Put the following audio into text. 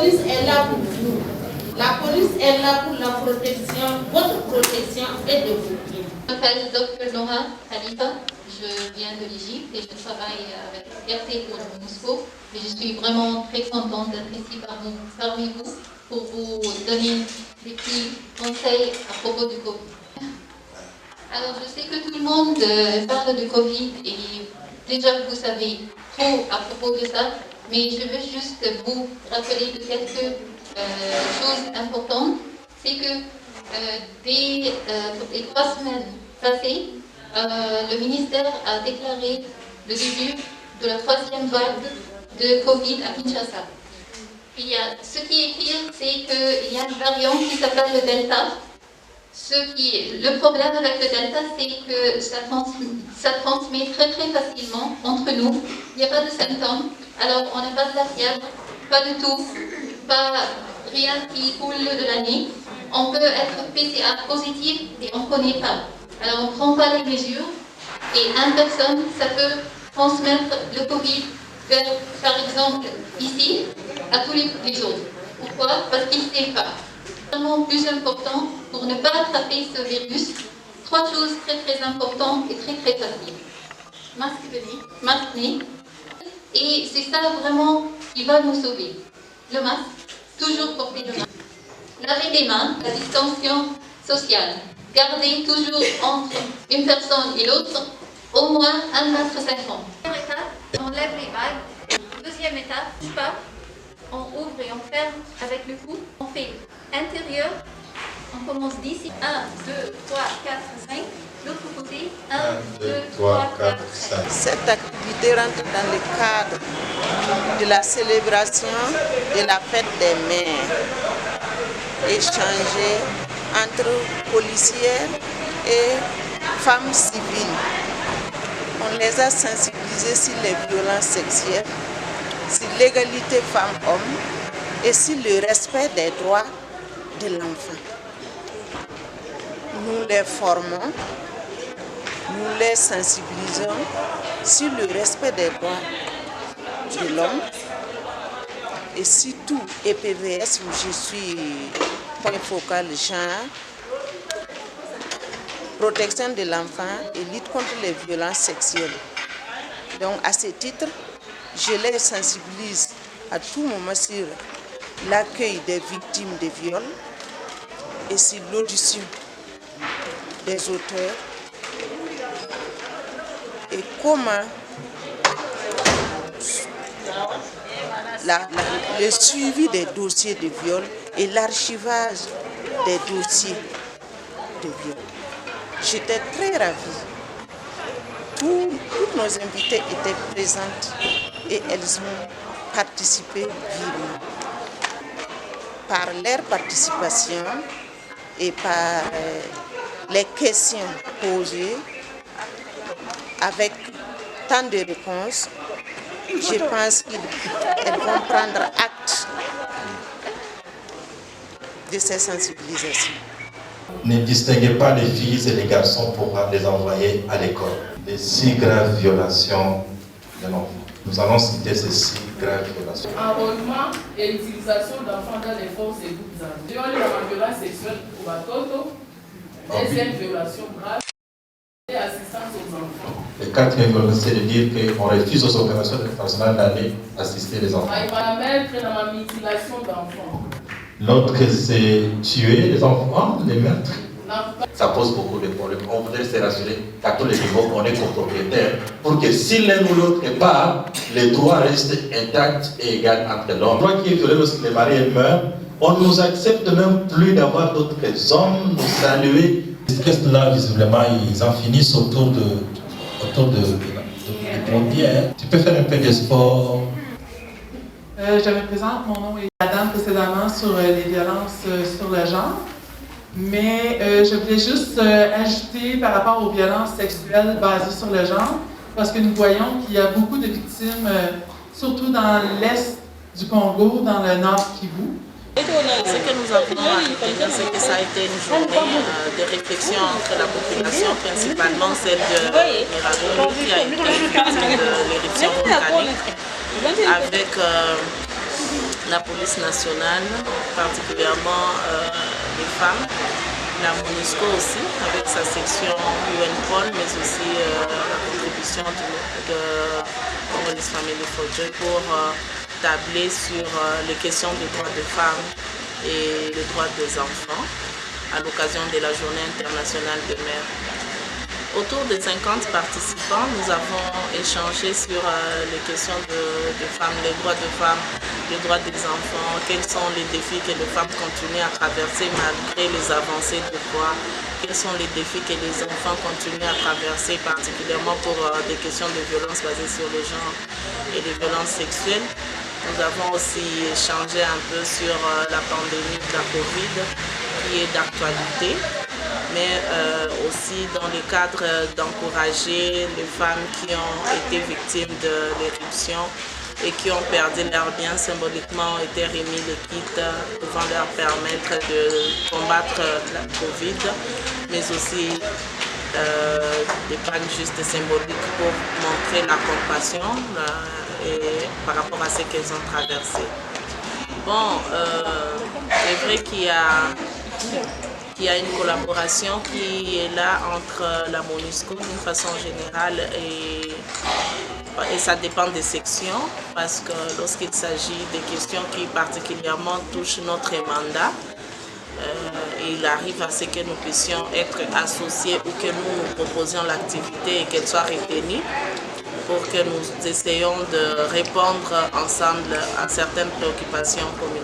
police est là pour vous. La police est là pour la protection, votre protection et de vos biens. Je m'appelle Dr Noha Khalifa, je viens de l'Égypte et je travaille avec fierté pour l'UNESCO. Et je suis vraiment très contente d'être ici parmi vous pour vous donner des petits conseils à propos du Covid. Alors je sais que tout le monde parle de Covid et déjà vous savez trop à propos de ça, mais je veux juste vous rappeler de quelques chose importante, c'est que dès les 3 semaines passées, le ministère a déclaré le début de la 3e vague de Covid à Kinshasa. Ce qui est pire, c'est qu'il y a une variante qui s'appelle le Delta. Le problème avec le Delta, c'est que ça transmet très très facilement entre nous. Il n'y a pas de symptômes, alors on n'a pas de la fièvre, pas de tout. Pas rien qui coule de la nez. On peut être PCR positif et on ne connaît pas. Alors on ne prend pas les mesures et une personne, ça peut transmettre le Covid vers, par exemple, ici, à tous les autres. Pourquoi? Parce qu'il ne sait pas. C'est vraiment plus important pour ne pas attraper ce virus. 3 choses très très importantes et très très faciles. Masque nez. Et c'est ça vraiment qui va nous sauver. Le masque, toujours porter le masque. Laver les mains, la distanciation sociale. Garder toujours entre une personne et l'autre au moins 1,50 m. Première étape, on lève les vagues. Deuxième étape, pas. On ouvre et on ferme avec le cou. On fait intérieur. On commence d'ici. 1, 2, 3, 4, 5. L'autre côté, 1, 2, 3, 4, 5. Cette activité rentre dans le cadre de la célébration de la fête des mères, échangée entre policières et femmes civiles. On les a sensibilisées sur les violences sexuelles, sur l'égalité femmes-hommes et sur le respect des droits de l'enfant. Nous les formons. Nous les sensibilisons sur le respect des droits de l'homme et surtout EPVS où je suis point focal genre, protection de l'enfant et lutte contre les violences sexuelles. Donc à ce titre, je les sensibilise à tout moment sur l'accueil des victimes de viols et sur l'audition des auteurs. Et comment le suivi des dossiers de viol et l'archivage des dossiers de viol. J'étais très ravie. Toutes nos invitées étaient présentes et elles ont participé vivement. Par leur participation et par les questions posées, avec tant de réponses, je pense qu'elles vont prendre acte de ces sensibilisations. Ne distinguez pas les filles et les garçons pour les envoyer à l'école. Les 6 graves violations de l'enfant. Nous allons citer ces 6 graves violations. Enrôlement et utilisation d'enfants dans les forces et groupes armés. Violence sexuelle pour Batoto. Deuxième violation grave. Et assistance aux enfants. Le 4e violation, c'est de dire qu'on refuse aux opérations internationales d'aller assister les enfants. Il va mettre dans la mutilation d'enfants. L'autre, c'est tuer les enfants, les meurtres. Ça pose beaucoup de problèmes. On voudrait se rassurer qu'à tous les niveaux, on est copropriétaire pour que si l'un ou l'autre est pas, les droits restent intacts et égaux entre l'homme. Le droit qui est violé lorsque les mariés meurent, on ne nous accepte même plus d'avoir d'autres hommes, nous saluer. Ces gestes-là, visiblement, ils en finissent autour de pompiers. Tu peux faire un peu de sport. Je me présente, mon nom est Madame précédemment sur les violences sur le genre. Mais je voulais juste ajouter par rapport aux violences sexuelles basées sur le genre, parce que nous voyons qu'il y a beaucoup de victimes, surtout dans l'est du Congo, dans le nord Kivu. Ce que nous avons remarqué, c'est que ça a été une journée de réflexion entre la population, principalement celle de Miraboni, qui a été victime de l'éruption volcanique, avec la police nationale, particulièrement les femmes, la MONUSCO aussi, avec sa section UNPOL, mais aussi la contribution de Congolese Family Project pour tabler sur les questions des droits des femmes et les droits des enfants à l'occasion de la Journée internationale des mères. Autour de 50 participants, nous avons échangé sur les questions de femmes, les droits de femmes, les droits des enfants, quels sont les défis que les femmes continuent à traverser malgré les avancées de droit, quels sont les défis que les enfants continuent à traverser, particulièrement pour des questions de violences basées sur le genre et les violences sexuelles. Nous avons aussi échangé un peu sur la pandémie de la Covid qui est d'actualité, mais aussi dans le cadre d'encourager les femmes qui ont été victimes de l'éruption et qui ont perdu leurs biens symboliquement, ont été remis les kits pouvant leur permettre de combattre la Covid, mais aussi des pannes juste symboliques pour montrer la compassion et par rapport à ce qu'elles ont traversé. Bon, c'est vrai qu'il y a une collaboration qui est là entre la MONUSCO d'une façon générale et ça dépend des sections parce que lorsqu'il s'agit des questions qui particulièrement touchent notre mandat, il arrive à ce que nous puissions être associés ou que nous proposions l'activité et qu'elle soit retenue pour que nous essayions de répondre ensemble à certaines préoccupations communautaires.